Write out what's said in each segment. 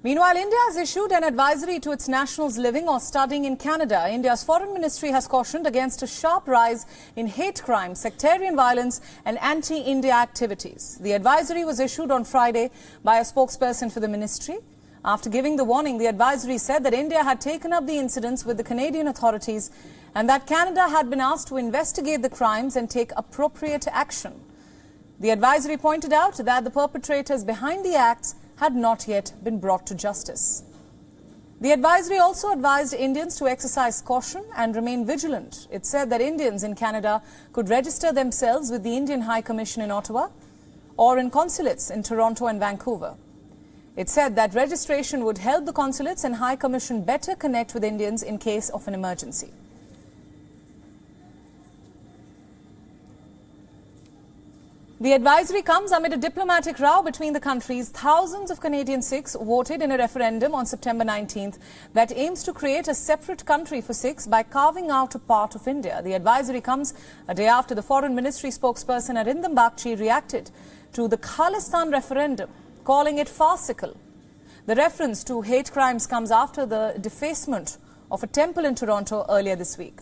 Meanwhile, India has issued an advisory to its nationals living or studying in Canada. India's foreign ministry has cautioned against a sharp rise in hate crime, sectarian violence and anti-India activities. The advisory was issued on Friday by a spokesperson for the ministry. After giving the warning, the advisory said that India had taken up the incidents with the Canadian authorities and that Canada had been asked to investigate the crimes and take appropriate action. The advisory pointed out that the perpetrators behind the acts had not yet been brought to justice. The advisory also advised Indians to exercise caution and remain vigilant. It said that Indians in Canada could register themselves with the Indian High Commission in Ottawa or in consulates in Toronto and Vancouver. It said that registration would help the consulates and High Commission better connect with Indians in case of an emergency. The advisory comes amid a diplomatic row between the countries. Thousands of Canadian Sikhs voted in a referendum on September 19th that aims to create a separate country for Sikhs by carving out a part of India. The advisory comes a day after the Foreign Ministry spokesperson Arindam Bagchi reacted to the Khalistan referendum, calling it farcical. The reference to hate crimes comes after the defacement of a temple in Toronto earlier this week.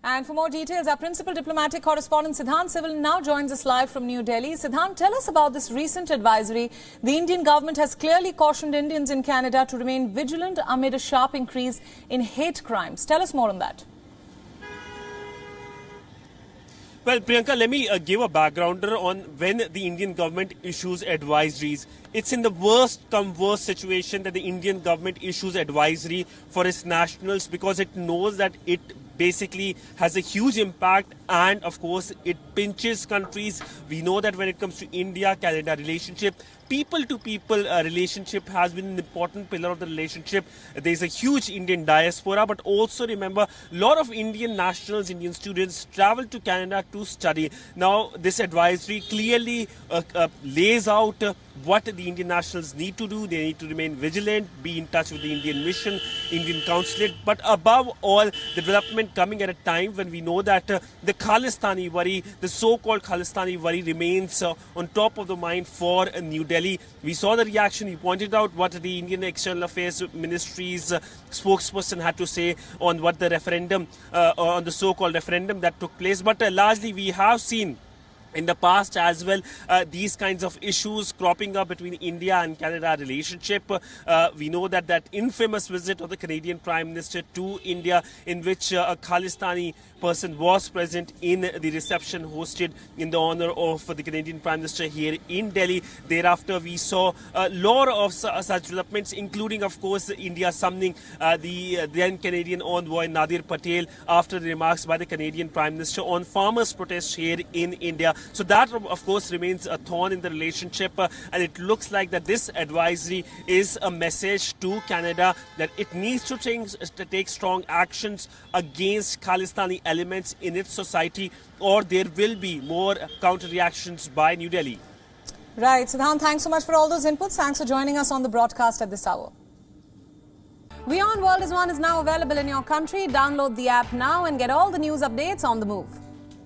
And for more details, our principal diplomatic correspondent Siddhant Civil now joins us live from New Delhi. Siddhant, tell us about this recent advisory. The Indian government has clearly cautioned Indians in Canada to remain vigilant amid a sharp increase in hate crimes. Tell us more on that. Well, Priyanka, let me give a backgrounder on when the Indian government issues advisories. It's in the worst come worst situation that the Indian government issues advisory for its nationals because it knows that it basically has a huge impact and of course it pinches countries. We know that when it comes to India-Canada relationship, people-to-people relationship has been an important pillar of the relationship. There's a huge Indian diaspora, but also remember, a lot of Indian nationals, Indian students travel to Canada to study. Now, this advisory clearly lays out what the Indian nationals need to do. They need to remain vigilant, be in touch with the Indian mission, Indian consulate, but above all, the development coming at a time when we know that the Khalistani worry, the so-called Khalistani worry remains on top of the mind for New Delhi. We saw the reaction. He pointed out what the Indian External Affairs Ministry's spokesperson had to say on what the referendum, on the so-called referendum that took place. But largely we have seen in the past as well, these kinds of issues cropping up between India and Canada relationship. We know that that infamous visit of the Canadian Prime Minister to India, in which a Khalistani person was present in the reception hosted in the honor of the Canadian Prime Minister here in Delhi. Thereafter, we saw a lot of such developments, including, of course, India summoning the then Canadian envoy Nadir Patel after the remarks by the Canadian Prime Minister on farmers' protests here in India. So that, of course, remains a thorn in the relationship, and it looks like that this advisory is a message to Canada that it needs to take strong actions against Khalistani elements in its society, or there will be more counter reactions by New Delhi. Right. Siddhant, thanks so much for all those inputs. Thanks for joining us on the broadcast at this hour. WION World is now available in your country. Download the app now and get all the news updates on the move.